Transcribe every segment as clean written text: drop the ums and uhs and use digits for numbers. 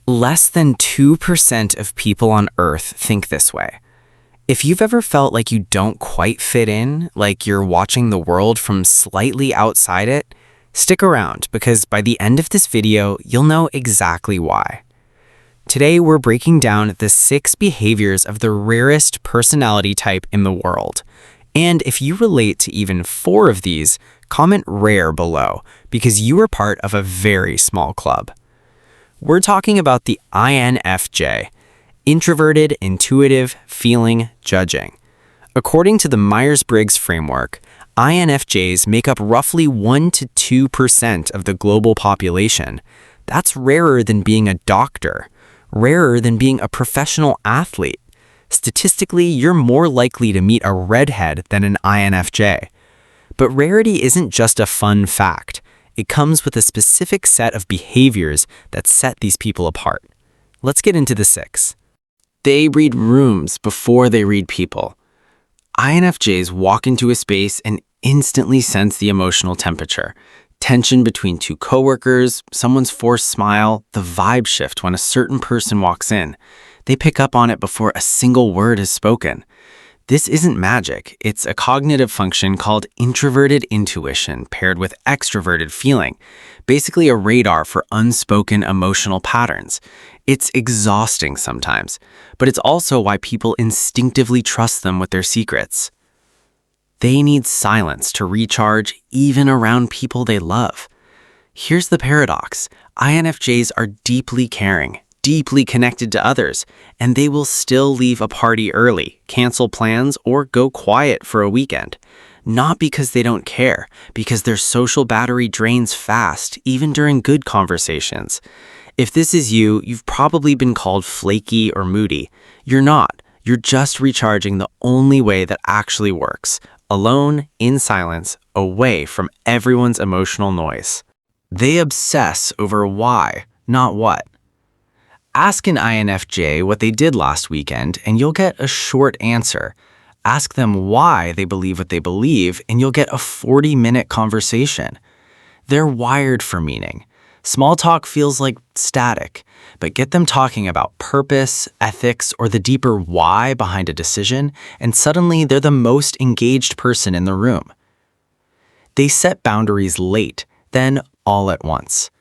Less than 2% of people on Earth think this way. If you've ever felt like you don't quite fit in, like you're watching the world from slightly outside it, stick around because by the end of this video, you'll know exactly why. Today, we're breaking down the 6 behaviors of the rarest personality type in the world. And if you relate to even 4 of these, comment rare below because you are part of a very small club. We're talking about the INFJ, introverted, intuitive, feeling, judging. According to the Myers-Briggs framework, INFJs make up roughly 1 to 2% of the global population. That's rarer than being a doctor, rarer than being a professional athlete. Statistically, you're more likely to meet a redhead than an INFJ. But rarity isn't just a fun fact. It comes with a specific set of behaviors that set these people apart. Let's get into the 6. They read rooms before they read people. INFJs walk into a space and instantly sense the emotional temperature. Tension between 2 coworkers, someone's forced smile, the vibe shift when a certain person walks in. They pick up on it before a single word is spoken. This isn't magic. It's a cognitive function called introverted intuition paired with extroverted feeling, basically a radar for unspoken emotional patterns. It's exhausting sometimes, but it's also why people instinctively trust them with their secrets. They need silence to recharge even around people they love. Here's the paradox. INFJs are deeply caring, deeply connected to others, and they will still leave a party early, cancel plans, or go quiet for a weekend. Not because they don't care, because their social battery drains fast, even during good conversations. If this is you, you've probably been called flaky or moody. You're not. You're just recharging the only way that actually works. Alone, in silence, away from everyone's emotional noise. They obsess over why, not what. Ask an INFJ what they did last weekend, and you'll get a short answer. Ask them why they believe what they believe, and you'll get a 40-minute conversation. They're wired for meaning. Small talk feels like static, but get them talking about purpose, ethics, or the deeper why behind a decision, and suddenly they're the most engaged person in the room. They set boundaries late, then all at once.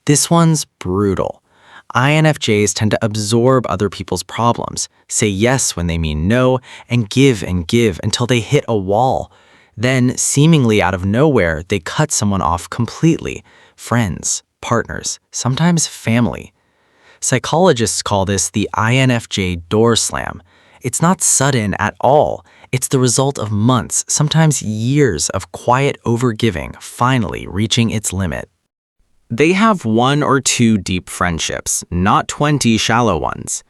This one's brutal. INFJs tend to absorb other people's problems, say yes when they mean no, and give until they hit a wall. Then, seemingly out of nowhere, they cut someone off completely. Friends, partners, sometimes family. Psychologists call this the INFJ door slam. It's not sudden at all. It's the result of months, sometimes years of quiet overgiving finally reaching its limit. They have 1 or 2 deep friendships, not 20 shallow ones.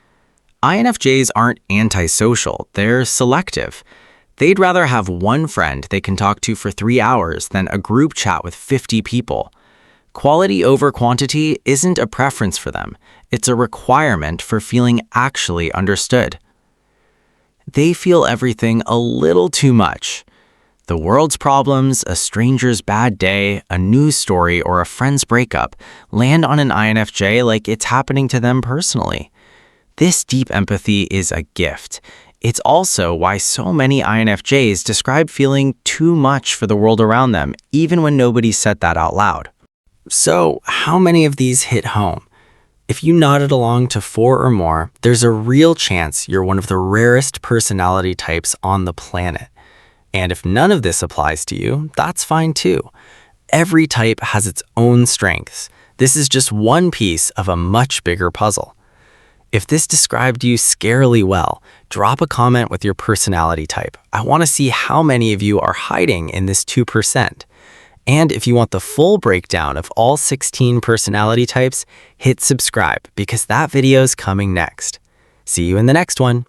INFJs aren't antisocial, they're selective. They'd rather have 1 friend they can talk to for 3 hours than a group chat with 50 people. Quality over quantity isn't a preference for them, it's a requirement for feeling actually understood. They feel everything a little too much. The world's problems, a stranger's bad day, a news story, or a friend's breakup land on an INFJ like it's happening to them personally. This deep empathy is a gift. It's also why so many INFJs describe feeling too much for the world around them, even when nobody said that out loud. So, how many of these hit home? If you nodded along to 4 or more, there's a real chance you're one of the rarest personality types on the planet. And if none of this applies to you, that's fine too. Every type has its own strengths. This is just one piece of a much bigger puzzle. If this described you scarily well, drop a comment with your personality type. I want to see how many of you are hiding in this 2%. And if you want the full breakdown of all 16 personality types, hit subscribe because that video's coming next. See you in the next one.